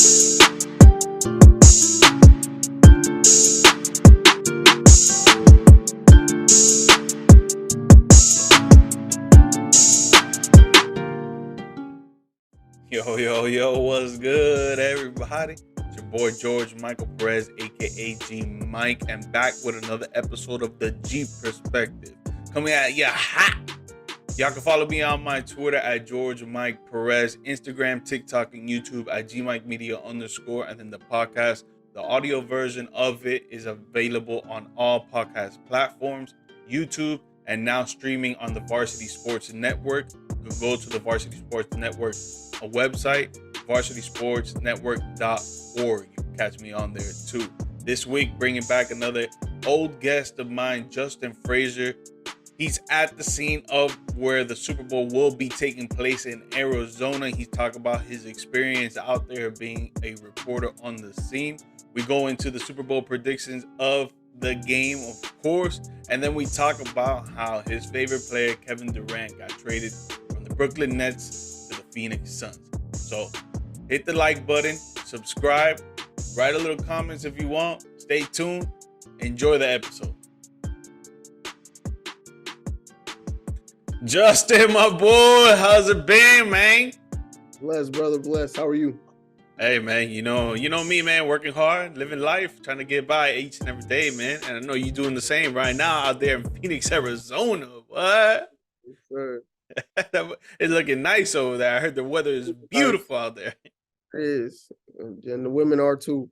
Yo, what's good, everybody? It's your boy George Michael Perez, aka GMike, and back with another episode of the G Perspective. Coming at ya hot. Y'all can follow me on my Twitter at George Mike Perez, Instagram, TikTok, and YouTube at GMike Media _, and then the podcast. The audio version of it is available on all podcast platforms, YouTube, and now streaming on the Varsity Sports Network. You can go to the Varsity Sports Network website, varsitysportsnetwork.org. You can catch me on there too. This week, bringing back another old guest of mine, Justin Frazier. He's at the scene of where the Super Bowl will be taking place in Arizona. He's talking about his experience out there being a reporter on the scene. We go into the Super Bowl predictions of the game, of course, and then we talk about how his favorite player, Kevin Durant, got traded from the Brooklyn Nets to the Phoenix Suns. So hit the like button, subscribe, write a little comments if you want. Stay tuned. Enjoy the episode. Justin, my boy, how's it been, man? Bless, brother, bless. How are you? Hey, man, you know me, man, working hard, living life, trying to get by each and every day, man. And I know you're doing the same right now out there in Phoenix, Arizona. What? Yes, sir. It's looking nice over there. I heard the weather is beautiful out there. It is. And the women are too.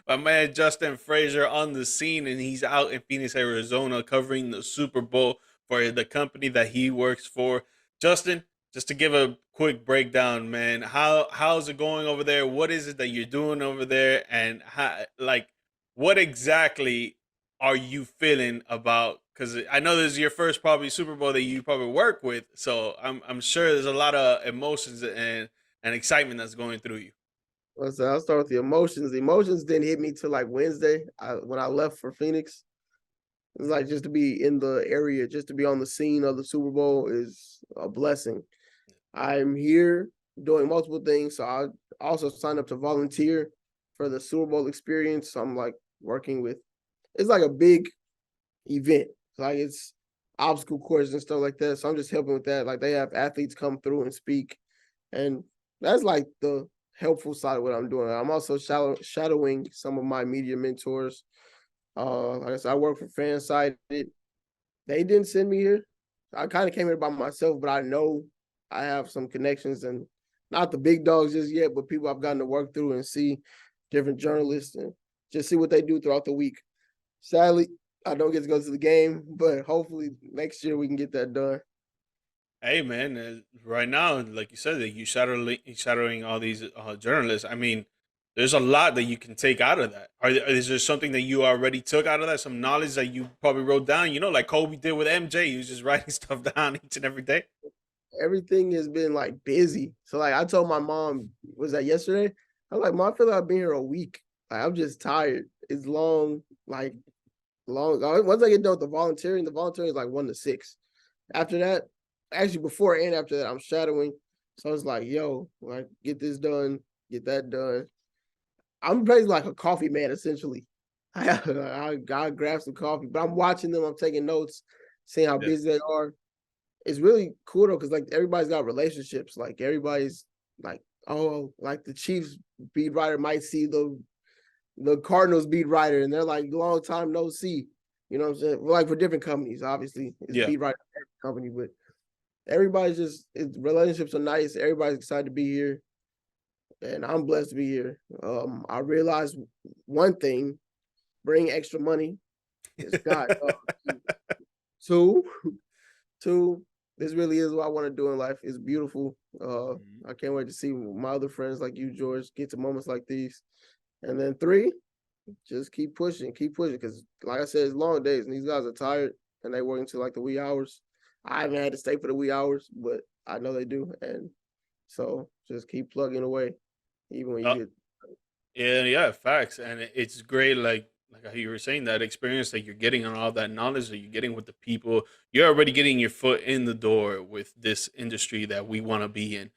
My man Justin Frazier on the scene, and he's out in Phoenix, Arizona, covering the Super Bowl for the company that he works for. Justin, just to give a quick breakdown, man, how's it going over there? What is it that you're doing over there, and what exactly are you feeling about? Because I know this is your first probably Super Bowl that you probably work with, so I'm sure there's a lot of emotions and excitement that's going through you. I'll start with the emotions. The emotions didn't hit me till like Wednesday when I left for Phoenix. It's like just to be in the area, just to be on the scene of the Super Bowl is a blessing. I'm here doing multiple things. So I also signed up to volunteer for the Super Bowl experience. So I'm like working with, it's like a big event. Like it's obstacle courses and stuff like that. So I'm just helping with that. Like they have athletes come through and speak. And that's like the helpful side of what I'm doing. I'm also shadowing some of my media mentors. Like I said, I work for Fansided. They didn't send me here. I kind of came here by myself, but I know I have some connections and not the big dogs just yet, but people I've gotten to work through and see different journalists and just see what they do throughout the week. Sadly, I don't get to go to the game, but hopefully next year we can get that done. Hey, man, right now, like you said, that you shadowing all these journalists. I mean, there's a lot that you can take out of that. Is there something that you already took out of that? Some knowledge that you probably wrote down? You know, like Kobe did with MJ. He was just writing stuff down each and every day. Everything has been like busy. So like I told my mom, was that yesterday? I was like, Mom, I feel like I've been here a week. Like I'm just tired. It's long. Once I get done with the volunteering is like 1 to 6. After that, actually before and after that, I'm shadowing. So it's like, yo, like get this done, get that done. I'm basically like a coffee man, essentially. I grab some coffee, but I'm watching them, I'm taking notes, seeing how busy they are. It's really cool though, because like everybody's got relationships. Like everybody's like, oh, like the Chiefs beat writer might see the Cardinals beat writer, and they're like, long time no see. You know what I'm saying? Well, like for different companies, obviously, it's beat writer company, but everybody's relationships are nice. Everybody's excited to be here, and I'm blessed to be here. I realized one thing: bring extra money. It's got two. This really is what I want to do in life. It's beautiful. I can't wait to see my other friends like you, George, get to moments like these. And then 3, just keep pushing. Because like I said, it's long days and these guys are tired and they work until like the wee hours. I haven't had to stay for the wee hours, but I know they do. And so just keep plugging away, even when you get. Yeah, facts. And it's great, like how you were saying, that experience that you're getting and all that knowledge that you're getting with the people. You're already getting your foot in the door with this industry that we want to be in.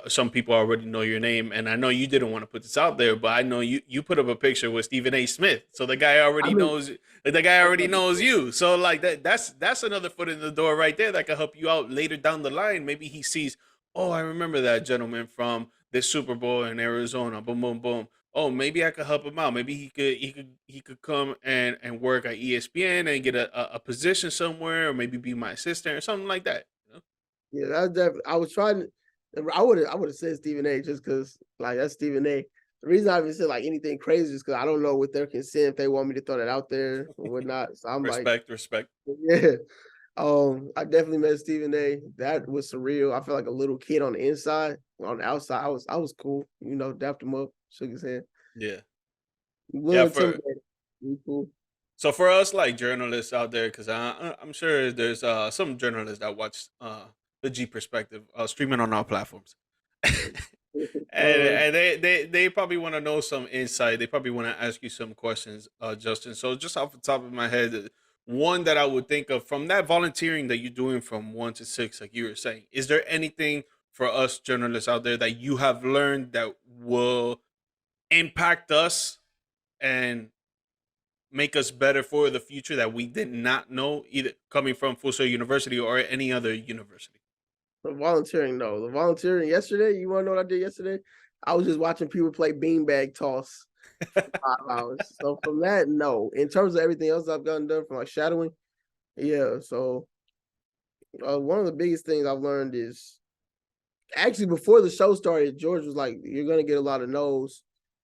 some people already know your name, and I know you didn't want to put this out there, but I know you put up a picture with Stephen A. Smith, so the guy I already mean, knows the guy already knows you. So like that's another foot in the door right there that could help you out later down the line. Maybe he sees, oh, I remember that gentleman from this Super Bowl in Arizona. Boom, boom, boom. Oh, maybe I could help him out. Maybe he could come and work at ESPN and get a position somewhere, or maybe be my assistant or something like that. You know? yeah, that's definitely. I was trying. I would have said Stephen A. just because like that's Stephen A. The reason I haven't said like anything crazy is because I don't know with their consent if they want me to throw that out there or whatnot. So I'm like, Respect. yeah. I definitely met Stephen A. That was surreal. I felt like a little kid on the inside. On the outside, I was cool. Dapped him up, shook his hand. Yeah. A Yeah, little intimidated. Cool. so for us like journalists out there, because I'm sure there's some journalists that watch the G Perspective streaming on our platforms, and, and they probably want to know some insight. They probably want to ask you some questions, Justin. So just off the top of my head, one that I would think of from that volunteering that you're doing from 1 to 6, like you were saying, is there anything for us journalists out there that you have learned that will impact us and make us better for the future that we did not know, either coming from Full Sail University or any other university? The volunteering, no. The volunteering yesterday, you want to know what I did yesterday? I was just watching people play beanbag toss for 5 hours. So from that, no. In terms of everything else I've gotten done from like shadowing, yeah. So one of the biggest things I've learned is actually before the show started, George was like, "You're gonna get a lot of no's,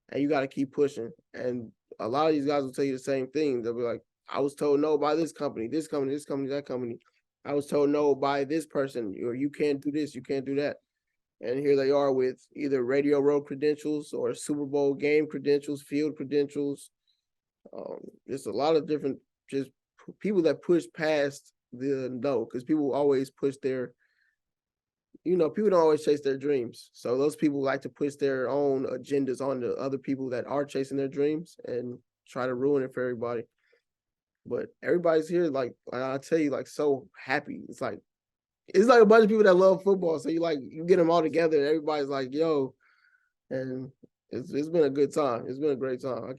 and you got to keep pushing." And a lot of these guys will tell you the same thing. They'll be like, "I was told no by this company, this company, this company, that company. I was told no by this person, or you can't do this, you can't do that." And here they are with either Radio Row credentials or Super Bowl game credentials, field credentials. There's a lot of different just people that push past the no, because people always push their, people don't always chase their dreams. So those people like to push their own agendas on the other people that are chasing their dreams and try to ruin it for everybody. But everybody's here, like I tell you, like so happy. It's like a bunch of people that love football. So you get them all together, and everybody's like, yo, and it's been a good time. It's been a great time.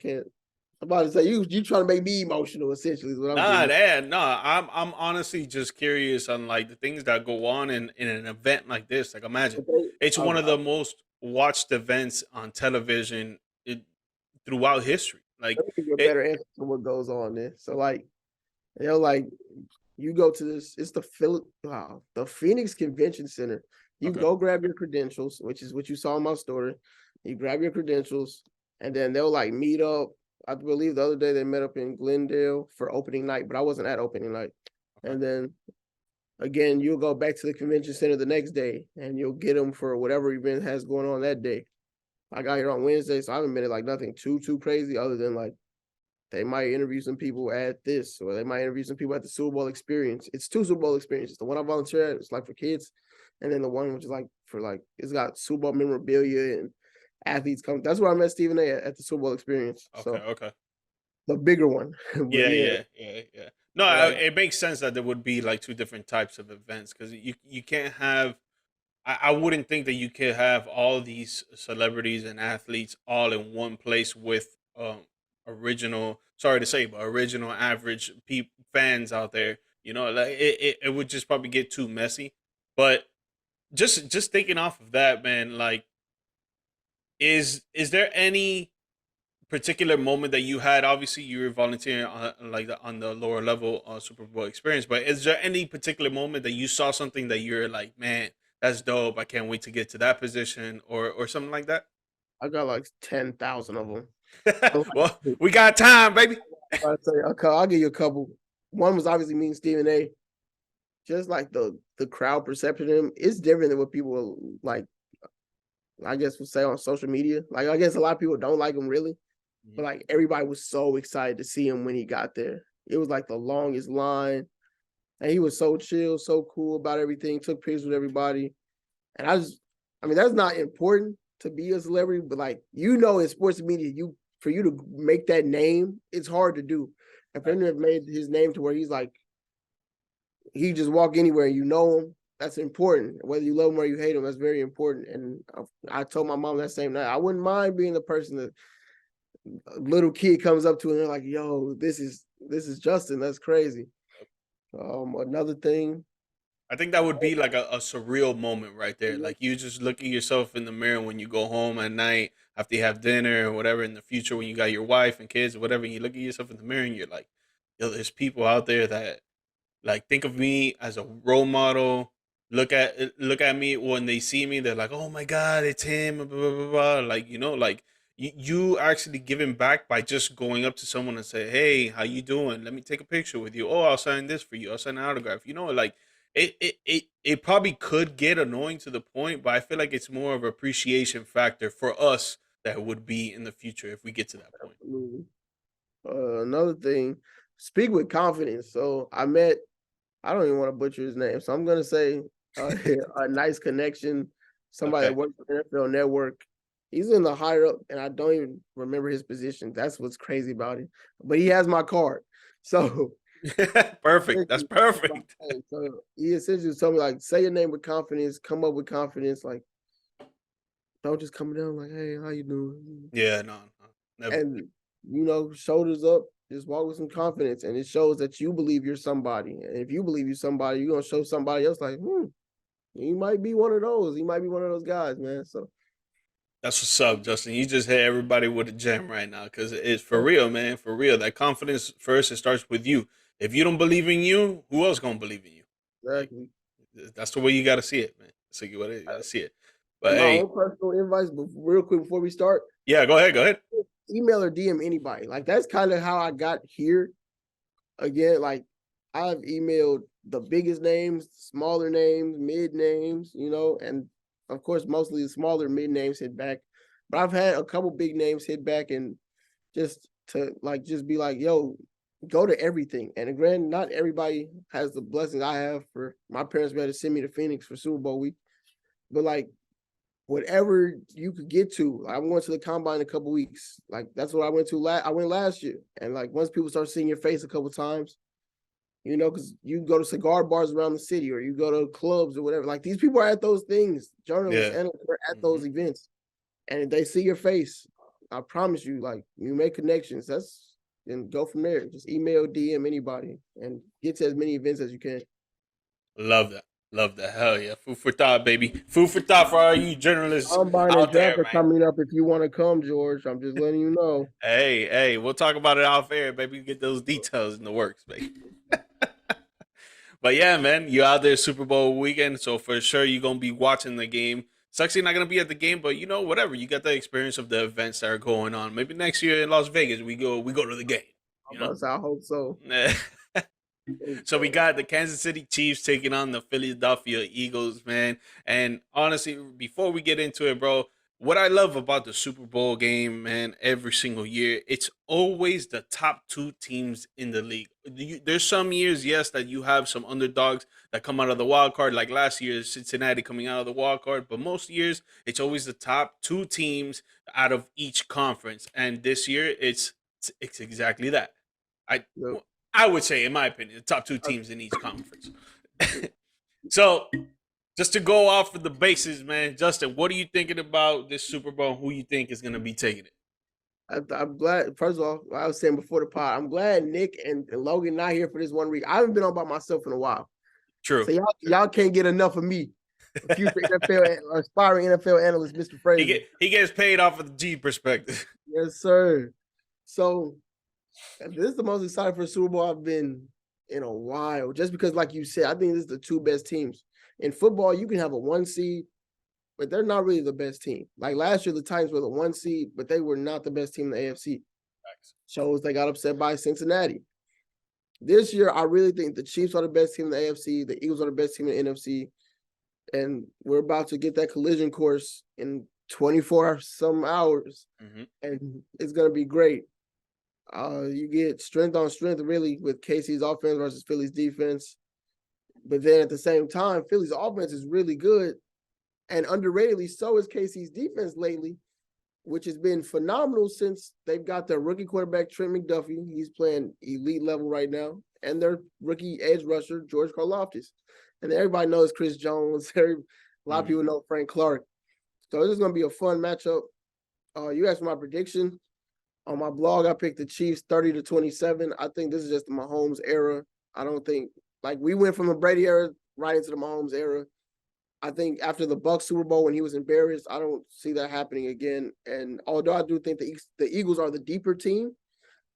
I'm about to say you trying to make me emotional, essentially, is what I'm Nah, getting. man, nah. I'm honestly just curious on like the things that go on in an event like this. Like, imagine it's one of the most watched events on television throughout history. Like Let me give you a it. better answer to what goes on there. So like you go to this, it's the Phoenix Convention Center. You Okay. go grab your credentials, which is what you saw in my story. You grab your credentials, and then they'll like meet up. I believe the other day they met up in Glendale for opening night, but I wasn't at opening night. Okay. And then again, you'll go back to the convention center the next day, and you'll get them for whatever event has going on that day. I got here on Wednesday, so I haven't been at like nothing too crazy other than like they might interview some people at this, or they might interview some people at the Super Bowl experience. It's 2 Super Bowl experiences. The one I volunteer at is like for kids, and then the one which is like for like it's got Super Bowl memorabilia and athletes come. That's where I met Stephen A. at the Super Bowl experience. Okay. So Okay. the bigger one, but Yeah, yeah, yeah. No, like it makes sense that there would be like two different types of events because you can't have. I wouldn't think that you could have all these celebrities and athletes all in one place with original. Sorry to say, but original average fans out there. Like it would just probably get too messy. But just thinking off of that, man, like is there any particular moment that you had? Obviously you were volunteering on the lower level Super Bowl experience, but is there any particular moment that you saw something that you're like, man, that's dope, I can't wait to get to that position, or something like that? I got like 10,000 of them. So Well, we got time, baby. I'd say I'll give you a couple. One was obviously me and Stephen A. Just like the crowd perception of him is different than what people like. I guess would say on social media. Like I guess a lot of people don't like him really, but like everybody was so excited to see him when he got there. It was like the longest line, and he was so chill, so cool about everything. Took pictures with everybody, and I mean, that's not important to be a celebrity, but like in sports media, for you to make that name, it's hard to do. And for him to have made his name to where he's like, he just walk anywhere, and you know him. that's important. Whether you love him or you hate him, that's very important. And I told my mom that same night, I wouldn't mind being the person that a little kid comes up to and they're like, "Yo, this is Justin. That's crazy." Another thing, I think that would be like a surreal moment right there. Like you just look at yourself in the mirror when you go home at night after you have dinner or whatever in the future when you got your wife and kids or whatever, and you look at yourself in the mirror and you're like, yo, there's people out there that like think of me as a role model. Look at me when they see me. They're like, "Oh my God, it's him!" Blah, blah, blah, blah. Like like you actually giving back by just going up to someone and say, "Hey, how you doing? Let me take a picture with you. Oh, I'll sign this for you. I'll sign an autograph." Like it probably could get annoying to the point, but I feel like it's more of appreciation factor for us that would be in the future if we get to that point. absolutely. Another thing, speak with confidence. So I don't even want to butcher his name, so I'm gonna say a nice connection, somebody that Okay, works for NFL Network. He's in the higher up, and I don't even remember his position. That's what's crazy about it. But he has my card, so perfect. That's perfect. so he essentially told me like, say your name with confidence, come up with confidence, like don't just come down like, hey, how you doing? Yeah, no, never. And shoulders up, just walk with some confidence, and it shows that you believe you're somebody. And if you believe you're somebody, you're gonna show somebody else like, he might be one of those. He might be one of those guys, man. So That's what's up, Justin. You just hit everybody with a gem right now because it's for real, man. For real. That confidence first, it starts with you. If you don't believe in you, who else gonna believe in you? Like exactly. that's the way you gotta see it, man. So you gotta see it. But And my hey, own personal advice, but real quick before we start, yeah, go ahead, go ahead. email or DM anybody. Like that's kind of how I got here. Again, like I've emailed the biggest names, smaller names, mid names, and of course, mostly the smaller mid names hit back. But I've had a couple big names hit back, and just to just be like, yo, go to everything. And again, not everybody has the blessings I have for my parents being able to send me to Phoenix for Super Bowl week. But like whatever you could get to, I'm going to the combine in a couple weeks. Like that's what I went to I went last year. And like once people start seeing your face a couple times, because you go to cigar bars around the city or you go to clubs or whatever. Like these people are at those things, journalists, Yeah. and are at those events, and if they see your face, I promise you, like you make connections. And go from there. Just email, DM anybody, and get to as many events as you can. Love that. Love that. Hell yeah. Food for thought, baby. Food for thought for all you journalists Combine and out draft there, are man. coming up. If you want to come, George, I'm just letting you know. Hey, we'll talk about it off air, baby. Get those details in the works, baby. But yeah, man, you out there Super Bowl weekend, so for sure you're gonna be watching the game. It's actually not gonna be at the game, but whatever. You got the experience of the events that are going on. Maybe next year in Las Vegas we go to the game. You know? I hope so. So we got the Kansas City Chiefs taking on the Philadelphia Eagles, man. And honestly, before we get into it, bro, what I love about the Super Bowl game, man, every single year, it's always the top two teams in the league. There's some years, yes, that you have some underdogs that come out of the wild card, like last year, Cincinnati coming out of the wild card. But most years, it's always the top two teams out of each conference. And this year, it's exactly that. I Yep. I would say, in my opinion, the top two teams in each conference. So, just to go off of the bases, man, Justin, what are you thinking about this Super Bowl? Who you think is going to be taking it? I'm glad. First of all, I was saying before the pod, I'm glad Nick and Logan not here for this 1 week. I haven't been on by myself in a while, True. so y'all can't get enough of me. Future NFL aspiring NFL analyst, Mr. Frazier. He gets paid off of the G perspective. Yes, sir. So this is the most excited for a Super Bowl I've been in a while. Just because, like you said, I think this is the two best teams. In football, you can have a 1 seed, but they're not really the best team. Like last year, the Titans were the 1 seed, but they were not the best team in the AFC. Shows they got upset by Cincinnati. This year, I really think the Chiefs are the best team in the AFC. The Eagles are the best team in the NFC. And we're about to get that collision course in 24 some hours. And it's going to be great. You get strength on strength, really, with KC's offense versus Philly's defense. But then at the same time, Philly's offense is really good. And underratedly, so is KC's defense lately, which has been phenomenal since they've got their rookie quarterback, Trent McDuffie. He's playing elite level right now. And their rookie edge rusher, George Karlaftis. and everybody knows Chris Jones. A lot of people know Frank Clark. So it's just gonna be a fun matchup. You asked for my prediction. On my blog, I picked the Chiefs 30-27. I think this is just the Mahomes era. I don't think we went from the Brady era right into the Mahomes era. I think after the Bucs Super Bowl when he was embarrassed, I don't see that happening again. And although I do think the Eagles are the deeper team,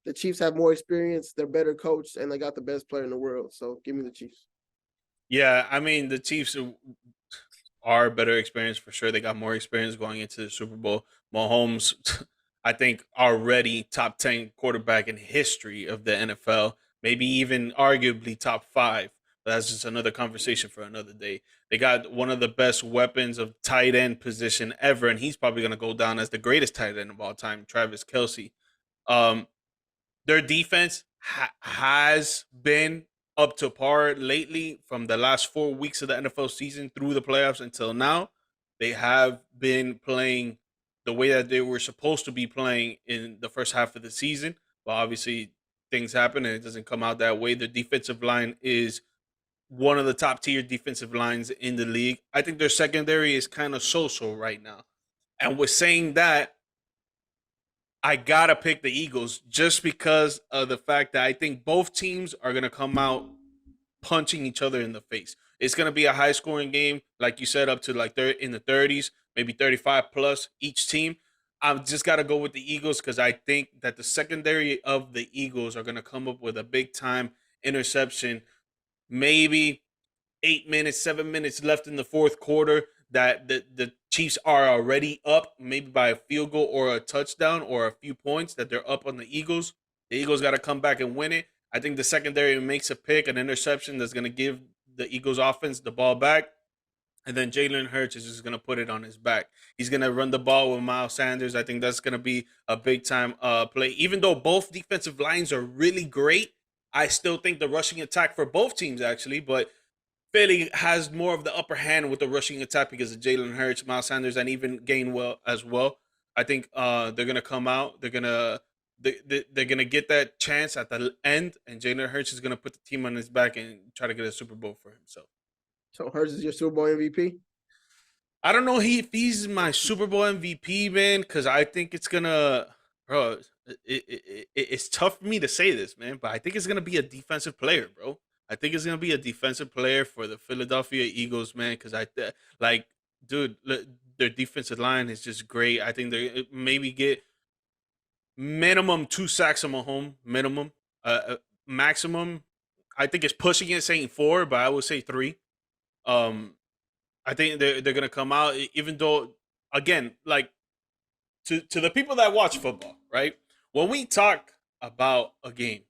the Chiefs have more experience, they're better coached, and they got the best player in the world. So give me the Chiefs. Yeah, I mean the Chiefs are better experience for sure. They got more experience going into the Super Bowl. Mahomes, I think, already top 10 quarterback in history of the NFL, maybe even arguably top 5. But that's just another conversation for another day. They got one of the best weapons of tight end position ever, and he's probably going to go down as the greatest tight end of all time, Travis Kelsey. Um, their defense has been up to par lately from the last 4 weeks of the NFL season through the playoffs until now. They have been playing the way that they were supposed to be playing in the first half of the season. But obviously, things happen and it doesn't come out that way. The defensive line is one of the top tier defensive lines in the league. I think their secondary is kind of so right now. And with saying that, I gotta pick the Eagles just because of the fact that I think both teams are gonna come out punching each other in the face. It's gonna be a high scoring game, like you said, up to like in the 30s, maybe 35 plus each team. I've just got to go with the Eagles because I think that the secondary of the Eagles are gonna come up with a big time interception, maybe 8 minutes, 7 minutes left in the fourth quarter that the Chiefs are already up, maybe by a field goal or a touchdown or a few points that they're up on the Eagles. The Eagles got to come back and win it. I think the secondary makes a pick, an interception that's going to give the Eagles offense the ball back. And then Jalen Hurts is just going to put it on his back. He's going to run the ball with Miles Sanders. I think that's going to be a big time play. Even though both defensive lines are really great, I still think the rushing attack for both teams actually, but Philly has more of the upper hand with the rushing attack because of Jalen Hurts, Miles Sanders, and even Gainwell as well. I think they're gonna come out. They're gonna get that chance at the end, and Jalen Hurts is gonna put the team on his back and try to get a Super Bowl for himself. So Hurts is your Super Bowl MVP? I don't know if he's my Super Bowl MVP, man, because I think it's gonna, bro. It's tough for me to say this, man, but I think it's gonna be a defensive player, bro. I think it's gonna be a defensive player for the Philadelphia Eagles, man, because like, dude, their defensive line is just great. I think they maybe get minimum 2 sacks on Mahomes, minimum, maximum. I think it's pushing it, saying 4, but I would say 3. Um, I think they're gonna come out, even though, again, like to the people that watch football, right? When we talk about a game,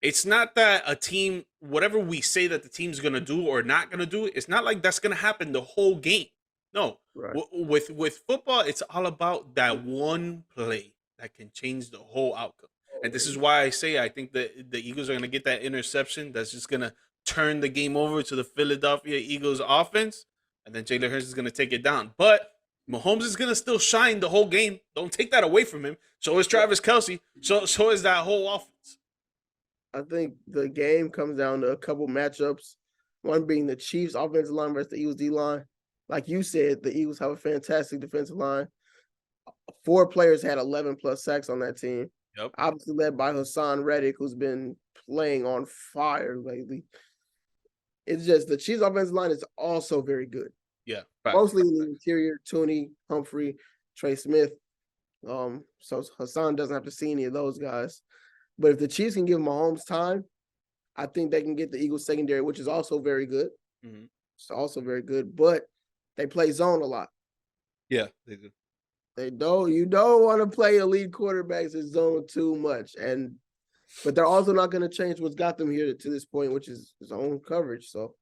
it's not that a team, whatever we say that the team's gonna do or not gonna do, it's not like that's gonna happen the whole game. No, Right. With football, it's all about that one play that can change the whole outcome. And this is why I say I think that the Eagles are gonna get that interception that's just gonna turn the game over to the Philadelphia Eagles offense, and then Jalen Hurts is gonna take it down. But Mahomes is gonna still shine the whole game. Don't take that away from him. So is Travis Kelsey. So is that whole offense. I think the game comes down to a couple matchups. One being the Chiefs' offensive line versus the Eagles' D line. Like you said, the Eagles have a fantastic defensive line. 4 players had 11 plus sacks on that team. Yep. Obviously led by Hassan Reddick, who's been playing on fire lately. It's just the Chiefs' offensive line is also very good. Yeah. Mostly in the interior, Tooney, Humphrey, Trey Smith. So Hassan doesn't have to see any of those guys. But if the Chiefs can give Mahomes time, I think they can get the Eagles secondary, which is also very good. Mm-hmm. It's also very good, but they play zone a lot. Yeah, they do. You don't want to play elite quarterbacks in zone too much. But they're also not going to change what's got them here to this point, which is zone coverage. So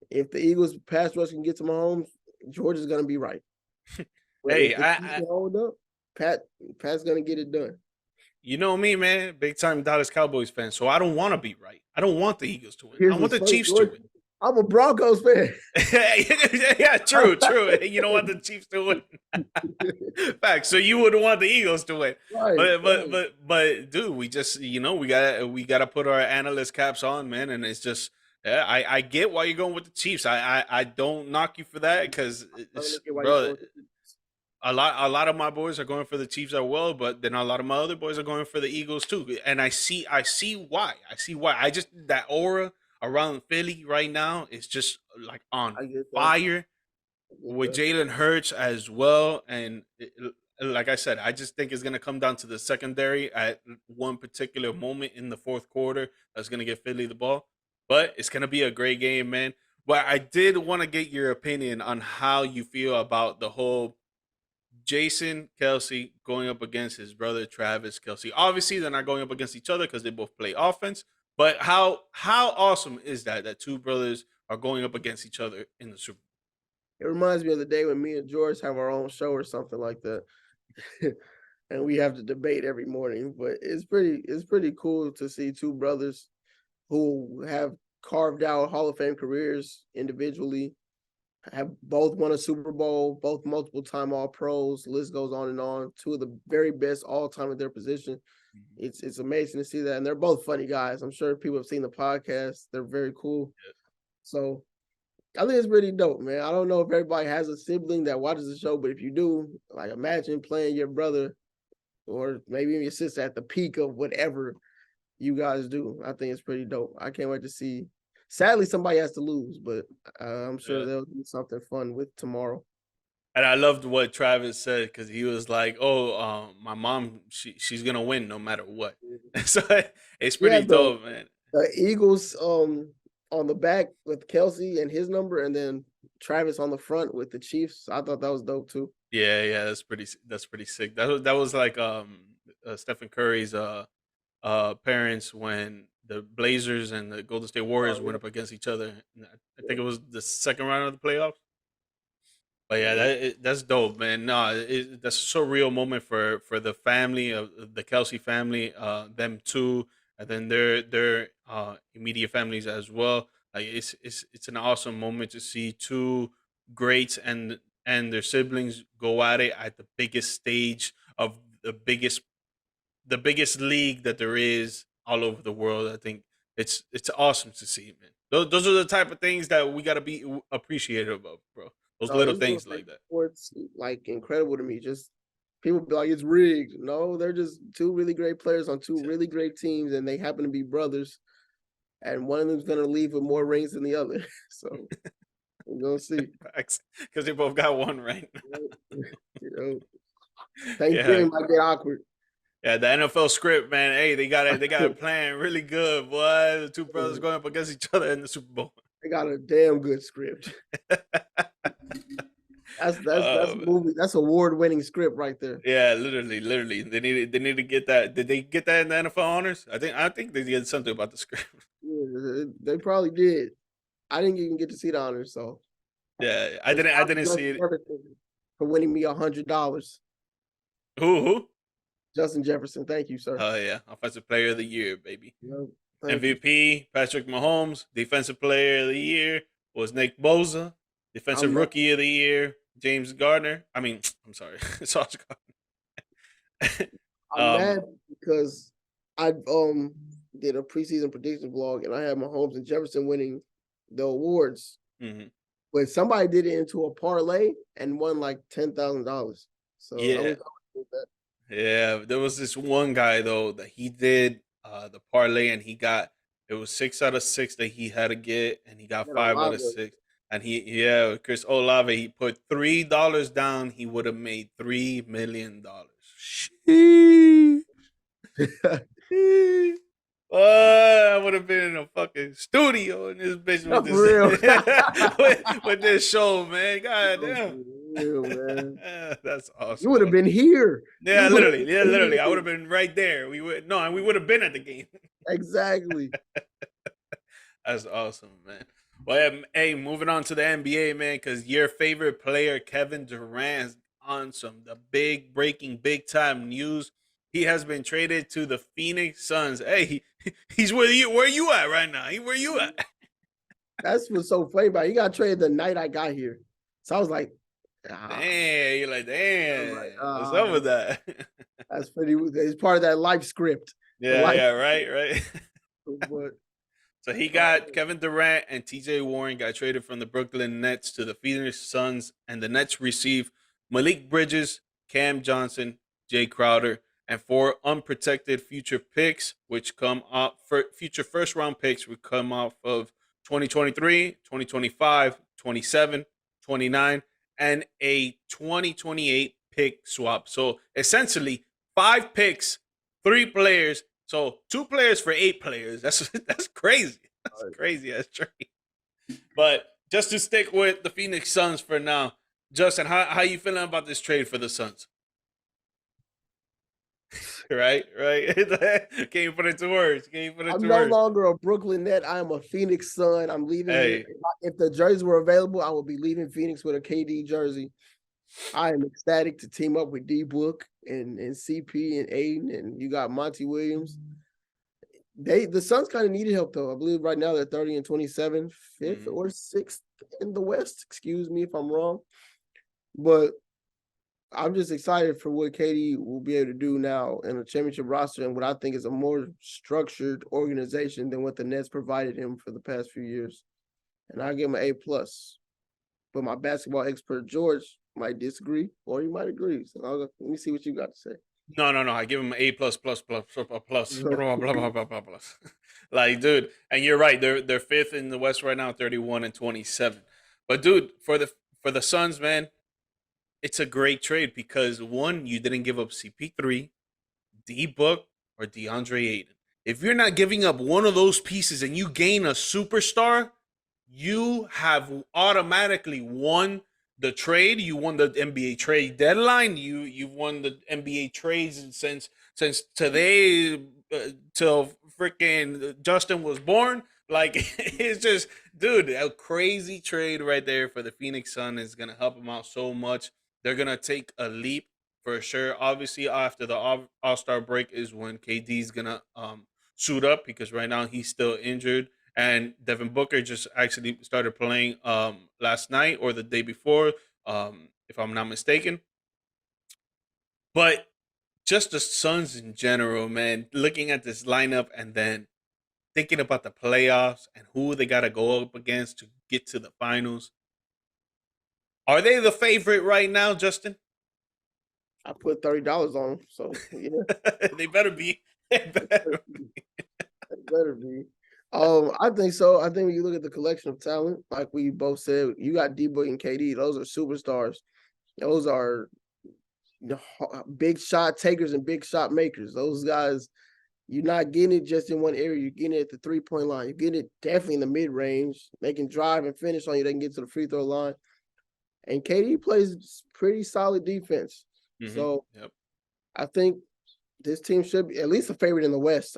if the Eagles pass rush can get to Mahomes, Georgia's going to be right. Hey, hold up, Pat's going to get it done. You know me, man, big time Dallas Cowboys fan. So I don't want to be right. I don't want the Eagles to win. I want the Chiefs to win. I'm a Broncos fan. Yeah, true. You don't want the Chiefs to win. Fact. So you would want the Eagles to win. Right, but dude, we just we gotta put our analyst caps on, man, and it's just Yeah, I get why you're going with the Chiefs. I don't knock you for that because I don't it's get why you bro. go. A lot of my boys are going for the Chiefs as well, but then a lot of my other boys are going for the Eagles too. And I see why. I see why. I just that aura around Philly right now is just like on I get that. fire I get with that. Jalen Hurts as well. And like I said, I just think it's gonna come down to the secondary at one particular moment in the fourth quarter that's gonna get Philly the ball. But it's gonna be a great game, man. But I did want to get your opinion on how you feel about the whole Jason Kelsey going up against his brother Travis Kelsey. Obviously, they're not going up against each other because they both play offense. But how awesome is that two brothers are going up against each other in the Super It reminds me of the day when me and George have our own show or something like that. And we have to debate every morning. But it's pretty cool to see two brothers who have carved out Hall of Fame careers individually, have both won a Super Bowl, both multiple time All Pros. List goes on and on. Two of the very best all time at their position. Bowl? It's amazing to see that, and they're both funny guys. I'm sure people have seen the podcast. They're very cool. So I think it's pretty dope, man. I don't know if everybody has a sibling that watches the show, but if you do, like imagine playing your brother or maybe even your sister at the peak of whatever you guys do. I think it's pretty dope. I can't wait to see. Sadly, somebody has to lose, but I'm sure Yeah. they'll do something fun with tomorrow. And I loved what Travis said because he was like, "Oh, my mom, she's gonna win no matter what." So it's Yeah, pretty dope, man. the Eagles on the back with Kelsey and his number, and then Travis on the front with the Chiefs. I thought that was dope too. Yeah, that's pretty sick. That was like Stephen Curry's parents when the Blazers and the Golden State Warriors Oh went yeah, up against each other. And I yeah, think it was the second round of the playoffs. But yeah, yeah. that's dope, man. No, that's a surreal moment for the family of the Kelsey family, them too, and then their immediate families as well. Like it's an awesome moment to see two greats and their siblings go at it at the biggest stage of the biggest league that there is all over the world. I think it's awesome to see, man. Those are the type of things that we gotta be appreciative of, bro. Those No, little this is what things makes like that. sports like incredible to me. Just people be like, it's rigged. No, they're just two really great players on two really great teams, and they happen to be brothers. And one of them's gonna leave with more rings than the other. So we're gonna see. Because they both got one right. You know, Yeah, Thanksgiving might get awkward. yeah. The NFL script, man. Hey, they got it planned really good, boy. The two brothers going up against each other in the Super Bowl. They got a damn good script. That's Um, movie. That's award winning script right there. yeah, literally. They need to get that. Did they get that in the NFL honors? I think they did something about the script. Yeah, they probably did. I didn't even get to see the honors, so Yeah, I shout didn't. I out to didn't see Justin it. Jefferson for winning me $100. Who? Justin Jefferson, thank you, sir. Oh yeah, Offensive Player of the Year, baby. Yep, thank you. MVP Patrick Mahomes. Defensive Player of the Year was Nick Bosa. I'm Defensive mad, Rookie of the Year James Gardner. I mean, I'm sorry, Sauce Gardner. I'm um, mad because I did a preseason prediction vlog and I had Mahomes and Jefferson winning the awards, mhm. but somebody did it into a parlay and won like $10,000. So I Yeah, was with that. yeah. There was this one guy though that he did the parlay and he got it was 6 out of 6 that he had to get and he got Man, 5 out of 6. And Chris Olave, he put $3 down, he would have made $3 million. Sheesh. I would have been in a fucking studio in this bitch with For real. this with this show, man. God damn. Real, man. That's You awesome, would have bro. been here. Yeah, You would have literally, yeah, been literally. I would here. have been right there. We would have been at the game. Exactly. That's awesome, man. Well, yeah, hey, moving on to the NBA, man, because your favorite player, Kevin Durant, is on the big breaking, big time news. He has been traded to the Phoenix Suns. Hey, he's where you. Where you at right now? Where you at? That's what's so funny about it. He got traded the night I got here. So I was like, Damn, you're like, damn. What's up ah, with that? that's pretty. It's part of that life script. The Yeah, life yeah, right. script, but So he got Kevin Durant and TJ Warren got traded from the Brooklyn Nets to the Phoenix Suns, and the Nets receive Malik Bridges, Cam Johnson, Jay Crowder, and 4 unprotected future picks, which come up for future first round picks would come off of 2023, 2025, 27, 29, and a 2028 pick swap. So essentially, 5 picks, 3 players. So 2 players for 8 players. That's crazy. That's crazy. That's trade. But just to stick with the Phoenix Suns for now, Justin, how you feeling about this trade for the Suns? Right. Can't even put it to words. Can't even put it I'm to no words. longer a Brooklyn Net. I am a Phoenix Sun. I'm leaving here. Hey, If the jerseys were available, I would be leaving Phoenix with a KD jersey. I am ecstatic to team up with D Book and CP and Aiden, and you got Monty Williams. The Suns kind of needed help though. I believe right now they're 30 and 27, 5th or 6th in the West. Excuse me if I'm wrong. But I'm just excited for what KD will be able to do now in a championship roster and what I think is a more structured organization than what the Nets provided him for the past few years. And I give him an A+. But my basketball expert George might disagree or he might agree. So let me see what you got to say. no. I give him A plus plus plus plus plus blah blah blah blah blah plus. Like, dude, and you're right. They're 5th in the West right now, 31 and 27. But dude, for the Suns, man, it's a great trade because one, you didn't give up CP3, D Book, or DeAndre Ayton. If you're not giving up one of those pieces and you gain a superstar, you have automatically won the trade. You won the NBA trade deadline. You've won the NBA trades since today till freaking Justin was born. Like it's just, dude, a crazy trade right there for the Phoenix Sun is gonna help them out so much. They're gonna take a leap for sure. Obviously, after the All-Star break is when KD's gonna suit up because right now he's still injured. And Devin Booker just actually started playing last night or the day before, if I'm not mistaken. But just the Suns in general, man, looking at this lineup and then thinking about the playoffs and who they got to go up against to get to the finals. Are they the favorite right now, Justin? I put $30 on them, so yeah. They better be. They better be. It better be. I think so. I think when you look at the collection of talent, like we both said, you got D-Book and KD. Those are superstars. Those are big shot takers and big shot makers. Those guys, you're not getting it just in one area. You're getting it at the 3-point line. You're getting it definitely in the mid-range. They can drive and finish on you. They can get to the free throw line. And KD plays pretty solid defense. Mm-hmm. So yep. I think this team should be at least a favorite in the West.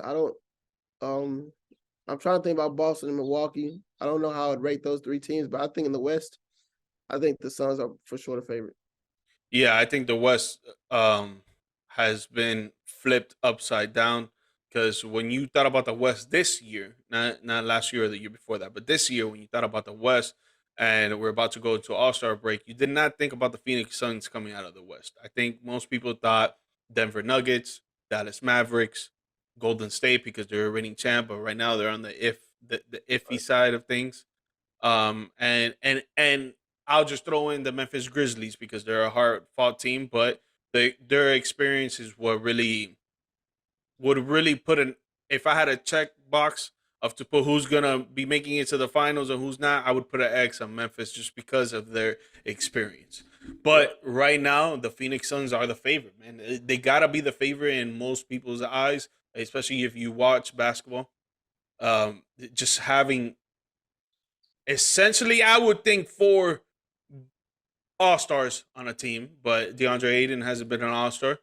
I'm trying to think about Boston and Milwaukee. I don't know how I'd rate those 3 teams, but I think in the West, I think the Suns are for sure the favorite. Yeah, I think the West has been flipped upside down because when you thought about the West this year, not last year or the year before that, but this year when you thought about the West and we're about to go to All-Star break, you did not think about the Phoenix Suns coming out of the West. I think most people thought Denver Nuggets, Dallas Mavericks, Golden State because they're a reigning champ, but right now they're on the iffy side of things. And I'll just throw in the Memphis Grizzlies because they're a hard fought team, but their experience is what really would really put an if I had a check box of to put who's gonna be making it to the finals and who's not, I would put an X on Memphis just because of their experience. But right now, the Phoenix Suns are the favorite, man. They gotta be the favorite in most people's eyes, especially if you watch basketball. Just having essentially, I would think 4 all-stars on a team, but DeAndre Ayton hasn't been an all-star.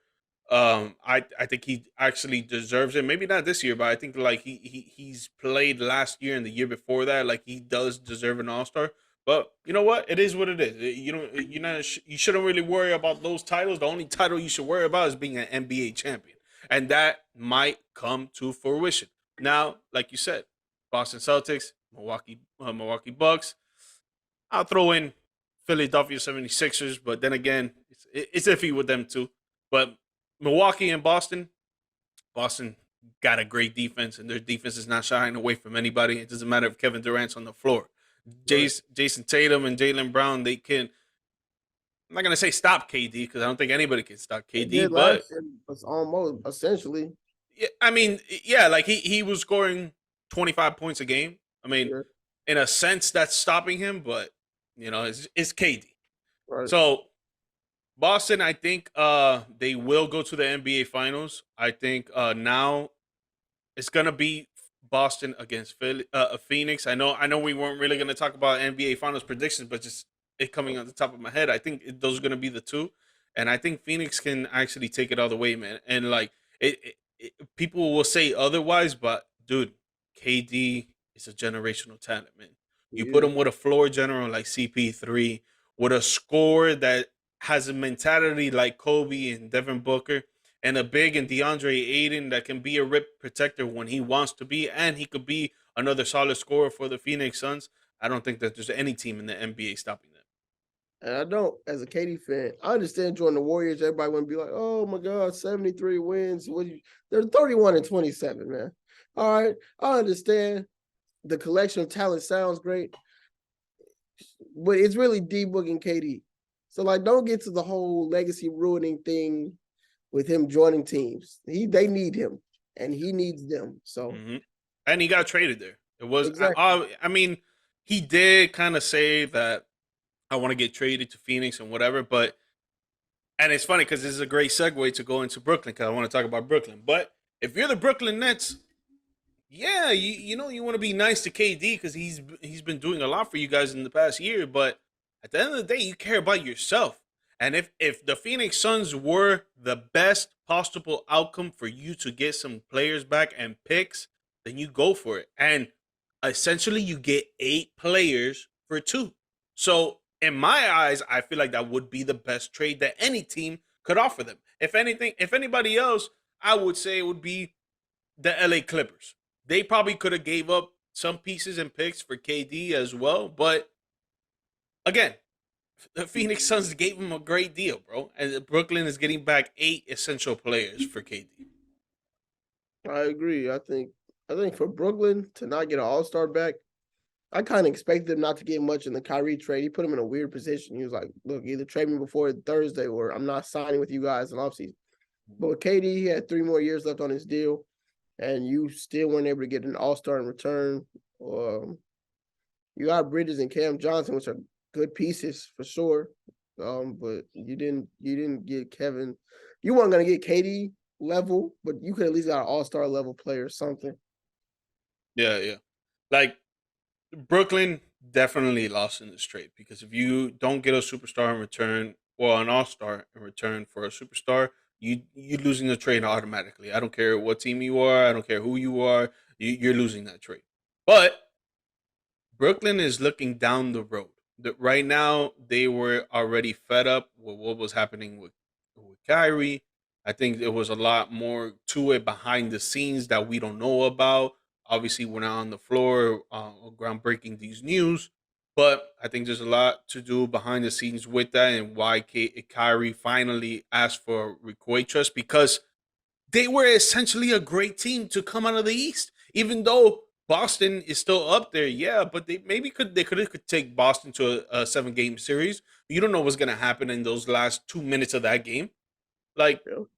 I think he actually deserves it. Maybe not this year, but I think like he's played last year and the year before that. Like he does deserve an all-star. But you know what? It is what it is. You shouldn't really worry about those titles. The only title you should worry about is being an NBA champion, and that might come to fruition. Now, like you said, Boston Celtics, Milwaukee Bucks. I'll throw in Philadelphia 76ers, but then again, it's iffy with them too. But Milwaukee and Boston got a great defense, and their defense is not shying away from anybody. It doesn't matter if Kevin Durant's on the floor. Right. Jason Tatum and Jaylen Brown, they can. I'm not gonna say stop KD because I don't think anybody can stop They KD, did but last year. It's almost essentially. yeah, I mean, yeah, like he was scoring 25 points a game. I mean, Yeah. in a sense, that's stopping him, but it's KD. Right. So Boston, I think they will go to the NBA Finals. I think now it's gonna be Boston against Phoenix. I know we weren't really gonna talk about NBA Finals predictions, but just it coming on the top of my head, I think those are gonna be the two, and I think Phoenix can actually take it all the way, man. And like people will say otherwise, but dude, KD is a generational talent, man. You put Yeah. him with a floor general like CP3, with a scorer that has a mentality like Kobe and Devin Booker, and a big and DeAndre Ayton that can be a rip protector when he wants to be, and he could be another solid scorer for the Phoenix Suns. I don't think that there's any team in the NBA stopping them. And I don't, as a Katie fan, I understand joining the Warriors. Everybody want to be like, "Oh my God, 73 wins." They're 31-27, man. All right, I understand the collection of talent sounds great, but it's really D Book and KD. So like, don't get to the whole legacy ruining thing with him joining teams. They need him, and he needs them. So Hmm. And he got traded there. It was, exactly. I mean, he did kind of say that I want to get traded to Phoenix and whatever, but and it's funny because this is a great segue to go into Brooklyn because I want to talk about Brooklyn. But if you're the Brooklyn Nets, yeah, you want to be nice to KD because he's been doing a lot for you guys in the past year. But at the end of the day, you care about yourself. And if the Phoenix Suns were the best possible outcome for you to get some players back and picks, then you go for it. And essentially, you get 8 players for 2. So in my eyes, I feel like that would be the best trade that any team could offer them. If anything, if anybody else, I would say it would be the LA Clippers. They probably could have gave up some pieces and picks for KD as well, but again, the Phoenix Suns gave him a great deal, bro. And Brooklyn is getting back 8 essential players for KD. I agree. I think for Brooklyn to not get an All-Star back, I kind of expected them not to get much in the Kyrie trade. He put him in a weird position. He was like, "Look, either trade me before Thursday, or I'm not signing with you guys in offseason." But with KD, he had 3 more years left on his deal, and you still weren't able to get an All-Star in return. You got Bridges and Cam Johnson, which are good pieces for sure. But you didn't get Kevin. You weren't gonna get KD level, but you could at least got an All-Star level player or something. Yeah, yeah. Like Brooklyn definitely lost in this trade because if you don't get a superstar in return or an all-star in return for a superstar, you losing the trade automatically. I don't care what team you are, I don't care who you are, you're losing that trade. But Brooklyn is looking down the road. Right now, they were already fed up with what was happening with Kyrie. I think there was a lot more to it behind the scenes that we don't know about. Obviously, we're not on the floor groundbreaking these news, but I think there's a lot to do behind the scenes with that and why Kyrie finally asked for request trust because they were essentially a great team to come out of the East. Even though Boston is still up there, yeah, but they could take Boston to a 7 game series. You don't know what's gonna happen in those last 2 minutes of that game. Like You know?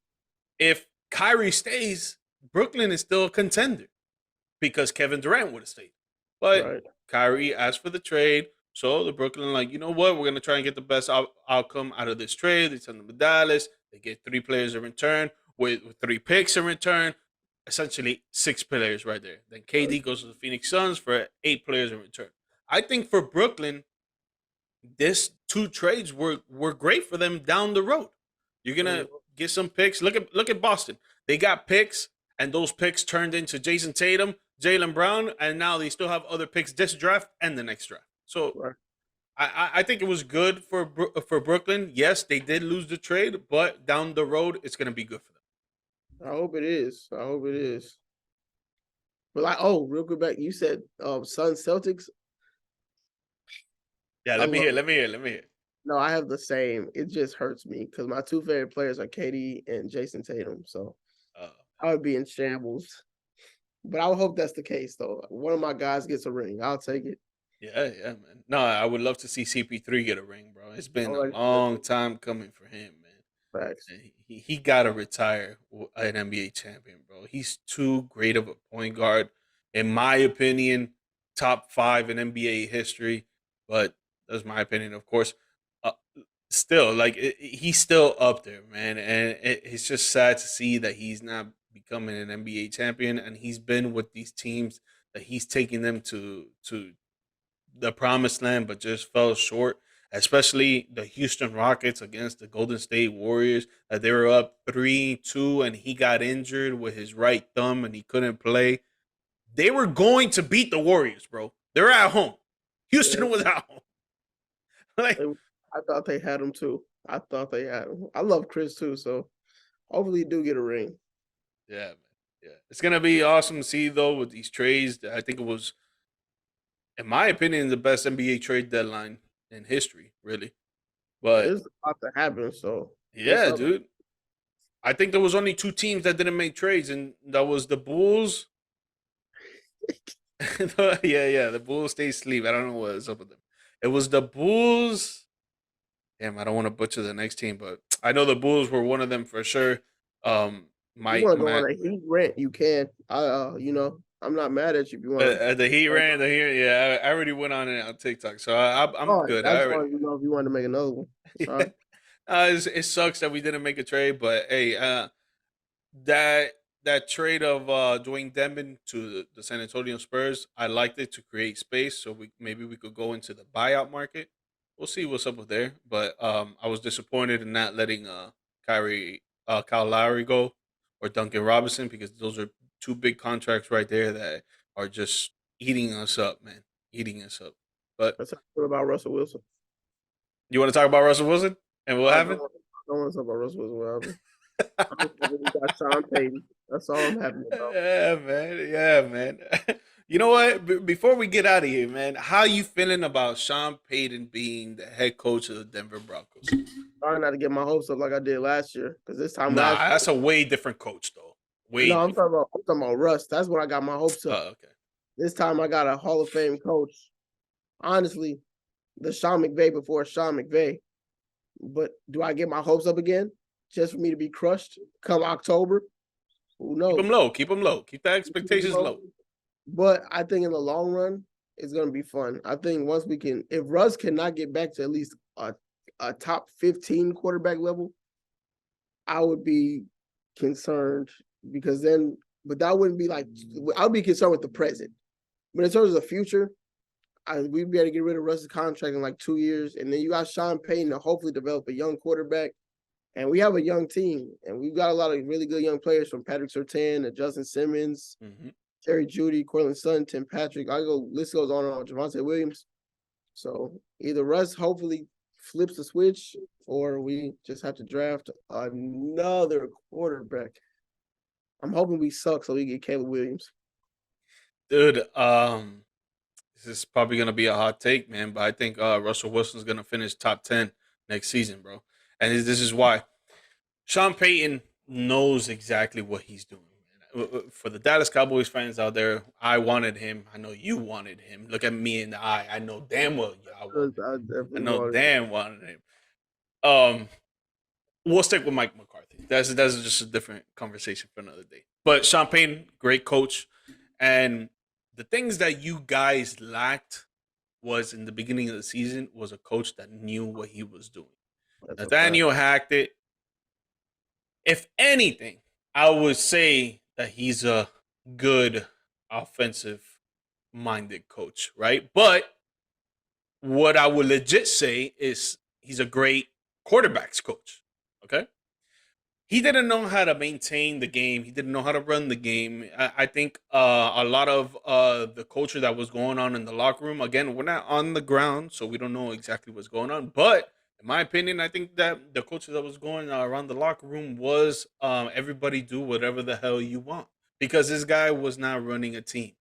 if Kyrie stays, Brooklyn is still a contender because Kevin Durant would have stayed. But Right. Kyrie asked for the trade. So the Brooklyn, like, you know what? We're going to try and get the best outcome out of this trade. They send them to Dallas. They get 3 players in return with 3 picks in return. Essentially, 6 players right there. Then Right. KD goes to the Phoenix Suns for 8 players in return. I think for Brooklyn, this 2 trades were great for them down the road. You're Mhm. gonna get some picks. Look at Boston. They got picks, and those picks turned into Jason Tatum, Jaylen Brown, and now they still have other picks this draft and the next draft. So Right. I think it was good for Brooklyn. Yes, they did lose the trade, but down the road, it's gonna be good for them. I hope it is. I hope it is. But like, oh, real quick back, you said Suns Celtics. Yeah, I let me love hear. it. Let me hear. Let me hear. No, I have the same. It just hurts me because my two favorite players are KD and Jason Tatum. So I would be in shambles. But I would hope that's the case, though. One of my guys gets a ring. I'll take it. Yeah, yeah, man. No, I would love to see CP3 get a ring, bro. It's been All a right, long time coming for him, man. facts. And he got to retire an NBA champion, bro. He's too great of a point guard, in my opinion. Top 5 in NBA history, but that's my opinion, of course. Uh, Still, like he's still up there, man, and it's just sad to see that he's not becoming an NBA champion, and he's been with these teams that he's taking them to the promised land, but just fell short. Especially the Houston Rockets against the Golden State Warriors, that they were up 3-2, and he got injured with his right thumb, and he couldn't play. They were going to beat the Warriors, bro. They're at home. Yeah, Houston was at home. Like, I thought they had him too. I thought they had him. I love Chris too, so hopefully he do get a ring. yeah, man. Yeah, it's gonna be awesome to see though with these trades. I think it was, in my opinion, the best NBA trade deadline in history, really. But There's a lot to happen, so it's yeah, up. dude. I think there was only 2 teams that didn't make trades, and that was the Bulls. Yeah, the Bulls stay asleep. I don't know what's up with them. It was the Bulls. Damn, I don't want to butcher the next team, but I know the Bulls were one of them for sure. You Mike, want to go Matt, on a heat rant, you can. I'm not mad at you if you want to. the Heat ran the Heat. Yeah, I already went on it on TikTok, so I'm Oh, good. I I just already. wanted to know if you wanted to make another one. Sorry. It sucks that we didn't make a trade, but hey, that that trade of Dwayne Dedmon to the San Antonio Spurs, I liked it to create space, so we could go into the buyout market. We'll see what's up with there, but I was disappointed in not letting Kyle Lowry go or Duncan Robinson, because those are 2 big contracts right there that are just eating us up, man, eating us up. But Let's talk about Russell Wilson. you want to talk about Russell Wilson and what I happened? don't want to talk about Russell Wilson. What happened? We got Sean Payton. That's all I'm happy about. Yeah, man. Yeah, man. You know what? Before we get out of here, man, how you feeling about Sean Payton being the head coach of the Denver Broncos? Trying not to get my hopes up like I did last year, because this time Nah, last year, that's a way different coach, though. Way no, different. I'm talking about Russ. That's when I got my hopes up. Oh, okay. This time I got a Hall of Fame coach. Honestly, the Sean McVay before Sean McVay. But do I get my hopes up again just for me to be crushed come October? Who knows? Keep them low. Keep them low. Keep the expectations low. But I think in the long run, it's going to be fun. I think once we can, if Russ cannot get back to at least a top 15 quarterback level, I would be concerned, because then, but that wouldn't be like, I would be concerned with the present. But in terms of the future, we'd be able to get rid of Russ's contract in like 2 years. And then you got Sean Payton to hopefully develop a young quarterback. And we have a young team. And we've got a lot of really good young players, from Patrick Surtain to Justin Simmons, Jerry Jeudy, Cortland Sutton, Tim Patrick. List goes on and on. Javonte Williams. So either Russ hopefully flips the switch, or we just have to draft another quarterback. I'm hoping we suck so we get Caleb Williams. Dude, this is probably gonna be a hot take, man, but I think Russell Wilson's gonna finish top 10 next season, bro. And this is why. Sean Payton knows exactly what he's doing. For the Dallas Cowboys fans out there, I wanted him. I know you wanted him. Look at me in the eye. I know damn well y'all wanted him. I know damn wanted him. We'll stick with Mike McCarthy. That's just a different conversation for another day. But Sean Payton, great coach. And the things that you guys lacked was, in the beginning of the season, was a coach that knew what he was doing. Nathaniel hacked it. If anything, I would say that he's a good offensive-minded coach, right? But what I would legit say is he's a great quarterbacks coach, okay? He didn't know how to maintain the game. He didn't know how to run the game. I think a lot of the culture that was going on in the locker room, again, we're not on the ground, so we don't know exactly what's going on. But in my opinion, I think that the culture that was going around the locker room was everybody do whatever the hell you want, because this guy was not running a team.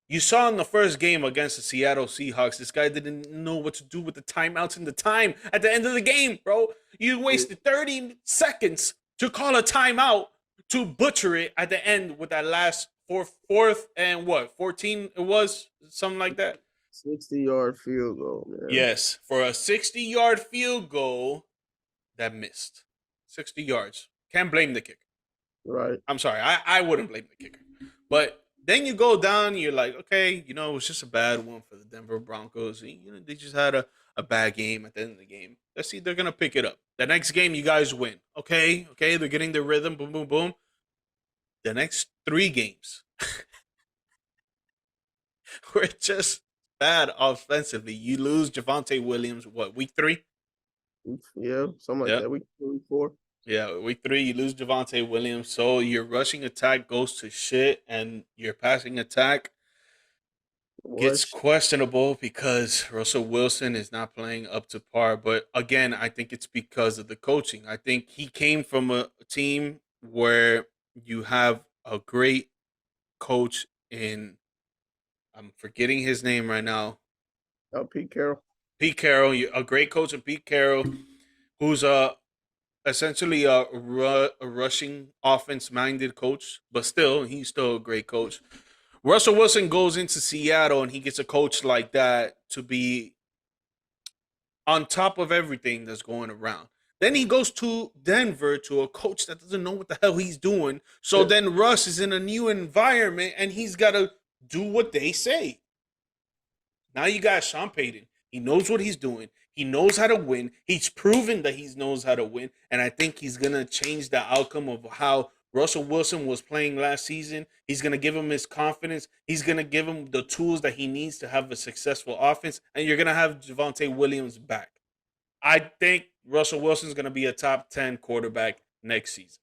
You saw in the first game against the Seattle Seahawks, this guy didn't know what to do with the timeouts and the time at the end of the game, bro. You wasted 30 seconds to call a timeout to butcher it at the end with that last fourth and what 14 it was something like that. 60-yard field goal, man. Yes, for a 60-yard field goal that missed. 60 yards. Can't blame the kicker. Right. I'm sorry. I wouldn't blame the kicker. But then you go down, you're like, okay, you know, it was just a bad one for the Denver Broncos. You know, they just had a bad game at the end of the game. Let's see, they're going to pick it up. The next game, you guys win. Okay, they're getting their rhythm. Boom, boom, boom. The next 3 games were just bad offensively. You lose Javonte Williams, what, week 3? Yeah, something like that. Week 4. Yeah, week 3, you lose Javonte Williams. So your rushing attack goes to shit, and your passing attack gets questionable because Russell Wilson is not playing up to par. But again, I think it's because of the coaching. I think he came from a team where you have a great coach in, I'm forgetting his name right now. Pete Carroll. Pete Carroll, a great coach in Pete Carroll, who's essentially a rushing offense-minded coach, but still, he's still a great coach. Russell Wilson goes into Seattle and he gets a coach like that to be on top of everything that's going around. Then he goes to Denver to a coach that doesn't know what the hell he's doing. So then Russ is in a new environment and he's got to do what they say. Now you got Sean Payton. He knows what he's doing. He knows how to win. He's proven that he knows how to win. And I think he's going to change the outcome of how Russell Wilson was playing last season. He's going to give him his confidence. He's going to give him the tools that he needs to have a successful offense. And you're going to have Javonte Williams back. I think Russell Wilson's going to be a top 10 quarterback next season.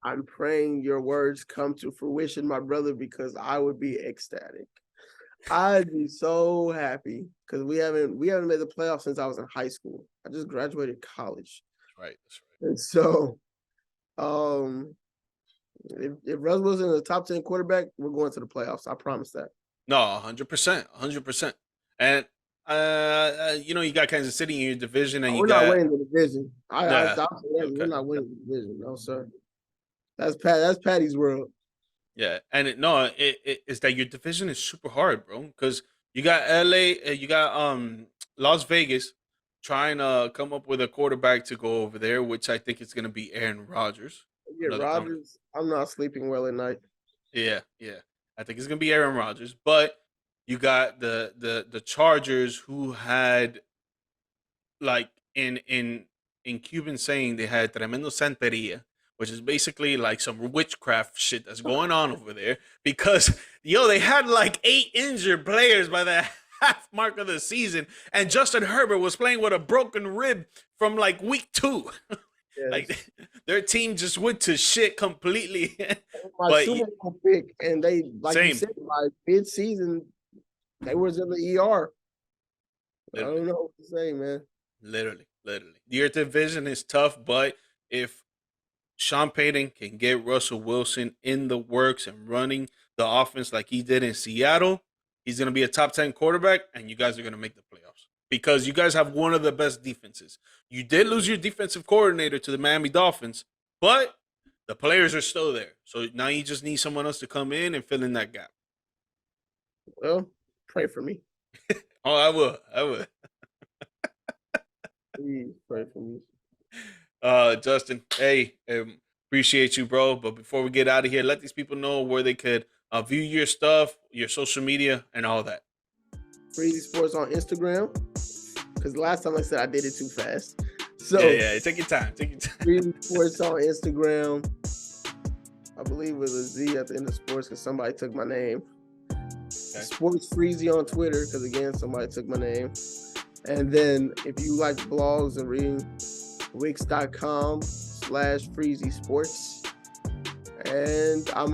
I'm praying your words come to fruition, my brother, because I would be ecstatic. I'd be so happy because we haven't made the playoffs since I was in high school. I just graduated college. That's right. And so, if Russ Wilson is a top 10 quarterback, we're going to the playoffs. I promise that. No, 100%. And you know, you got Kansas City in your division, and we're not winning the division. We're not winning the division. No, sir. That's Patty's world. Yeah, and it's that your division is super hard, bro. Because you got LA, you got Las Vegas trying to come up with a quarterback to go over there, which I think is going to be Aaron Rodgers. Yeah, Rodgers. I'm not sleeping well at night. Yeah. I think it's going to be Aaron Rodgers, but you got the Chargers, who had, like, in Cuban saying, they had tremendo santeria, which is basically like some witchcraft shit that's going on over there, because they had like 8 injured players by the half mark of the season, and Justin Herbert was playing with a broken rib from like week 2. Yes. Like, their team just went to shit completely. My Super Bowl pick, and they, like you said, by mid-season, they was in the ER. Literally. I don't know what to say, man. Literally. Your division is tough, but if Sean Payton can get Russell Wilson in the works and running the offense like he did in Seattle, he's going to be a top 10 quarterback, and you guys are going to make the playoffs because you guys have one of the best defenses. You did lose your defensive coordinator to the Miami Dolphins, but the players are still there. So now you just need someone else to come in and fill in that gap. Well, pray for me. Oh, I will. Please pray for me. Justin, hey, appreciate you, bro. But before we get out of here, let these people know where they could view your stuff, your social media, and all that. Freezy Sports on Instagram, because last time I said I did it too fast. So yeah, take your time. Freezy Sports on Instagram. I believe it was a Z at the end of sports because somebody took my name. Okay. Sports Freezy on Twitter, because again, somebody took my name. And then if you like blogs and reading, wix.com/Freezy Sports. And I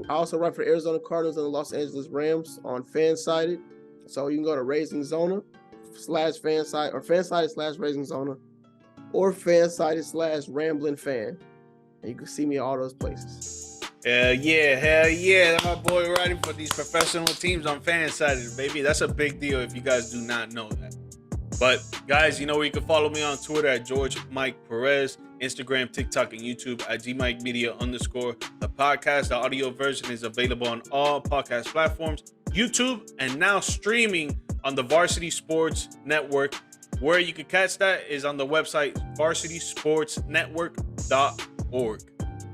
also write for Arizona Cardinals and the Los Angeles Rams on Fansided. So you can go to Raising Zona /Fanside or Fansided/Raising Zona or Fansided/Rambling Fan. And you can see me at all those places. Hell yeah. My boy writing for these professional teams on Fansided, baby. That's a big deal if you guys do not know that. But guys, you know where you can follow me on Twitter at GeorgeMike Perez, Instagram, TikTok, and YouTube at GMike Media _. The podcast, the audio version, is available on all podcast platforms, YouTube, and now streaming on the Varsity Sports Network. Where you can catch that is on the website varsitysportsnetwork.org.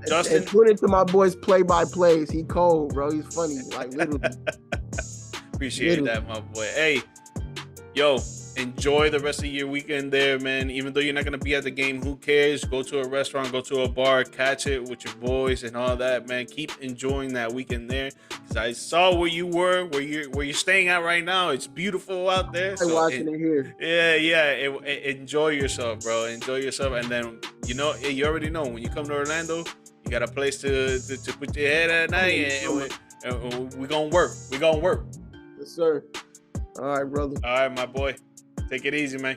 Justin, and tune into my boy's play-by-plays. He cold, bro. He's funny, like literally. Appreciate that, my boy. Hey, yo, enjoy the rest of your weekend there, man. Even though you're not gonna be at the game, who cares? Go to a restaurant, go to a bar, catch it with your boys and all that, man. Keep enjoying that weekend there, because I saw where you were, where you're staying at right now. It's beautiful out there. I'm watching it here. Yeah. Enjoy yourself, bro. Enjoy yourself, and then you already know when you come to Orlando, you got a place to put your head at night, and we're gonna work. We're gonna work. Yes, sir. All right, brother. All right, my boy. Take it easy, man.